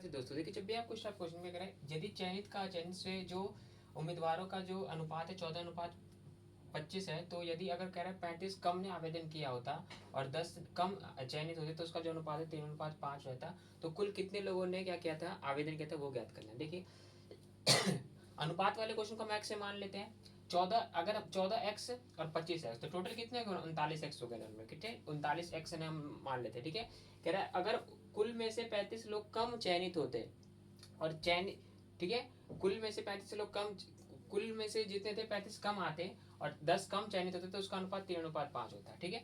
दोस्तों देखिए, जब भी आप कुछ क्वेश्चन में करें, यदि चयनित का चयनित से जो उम्मीदवारों का जो अनुपात है 14:25 है, तो यदि अगर कह रहा है 35 कम ने आवेदन किया होता और 10 कम चयनित होते तो उसका जो अनुपात है 3:5 रहता, तो कुल कितने लोगों ने क्या किया था, आवेदन किया था, वो ज्ञात करना है। देखिए अनुपात वाले क्वेश्चन को मैक्स से मान लेते हैं। 14 अगर 14x और 25x, तो टोटल कितने हो गए, 39x हो गए उनमें, कितने 39x ने हम मान लेते हैं। ठीक है, कह रहा है अगर कुल में से 35 लोग कम चयनित होते और चयनित, ठीक है, कुल में से 35 लोग कम, कुल में से जितने थे 35 कम आते और 10 कम चयनित होते तो उसका अनुपात 3:5 होता है। ठीक है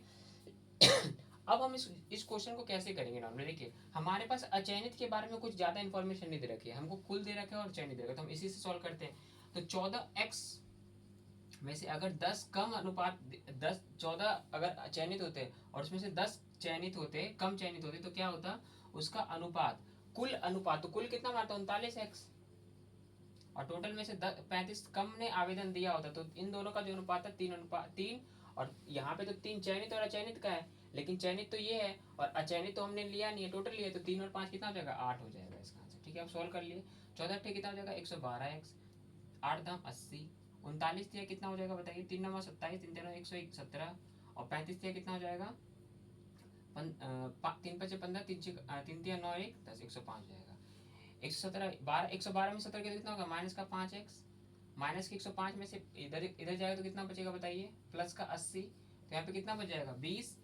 अब हम इस क्वेश्चन को कैसे करेंगे नॉर्मली, देखिए हमारे पास अचयनित के बारे में कुछ ज्यादा इन्फॉर्मेशन नहीं दे रखी है, हमको कुल दे रखा है और चयनित दे रखा है, तो हम इसी से सॉल्व करते हैं। तो 14x में से अगर 10 कम अनुपात 14 अगर चयनित होते और उसमें से 10 चयनित होते, कम चयनित होते, तो क्या होता, उसका अनुपात, कुल अनुपात, तो कुल कितना मारता 39x, और टोटल में से 35 कम ने आवेदन दिया होता, तो इन दोनों का जो अनुपात है 3:3, और यहाँ पे तो 3 चयनित और अचयनित का है, लेकिन चयनित तो ये है और अचयनित तो हमने लिया नहीं है, टोटल लिया, तो 3 और 5 कितना हो जाएगा, 8 हो जाएगा इसका आंसर। ठीक है, अब सॉल्व कर लिए। 14 कितना हो जाएगा 112x, 8 दाम 80, 39 दिया कितना हो जाएगा बताइए, 3 9 27, 3 3 117, और 35 दिया कितना हो जाएगा, 3 5 15, 3 3 9 1 10, 105 जाएगा। 117 12, 112 में 70 कितना होगा, माइनस का 5x, माइनस के 105 में से इधर इधर जाएगा तो कितना बचेगा बताइए, प्लस का 80, तो यहाँ पे कितना बच जाएगा 20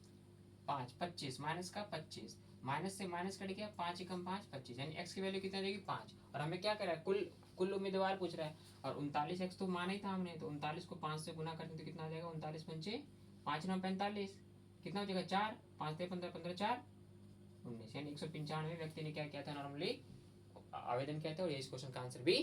5 25, माइनस का 25, माइनस से माइनस कट गया, 5 एकम 5 25, यानी x की वैल्यू कितना जाएगी 5, और हमें क्या कर रहा है, कुल उम्मीदवार पूछ रहा है, और 39x तो माना ही था हमने, तो 39 को 5 से गुना करते तो कितना आ जाएगा, 39 पंचे 5 9 45, कितना हो जाएगा 4, 5 15 15 4 19, यानी 195 व्यक्ति ने क्या किया था, नॉर्मली आवेदन किया था, और ये इस क्वेश्चन का आंसर भी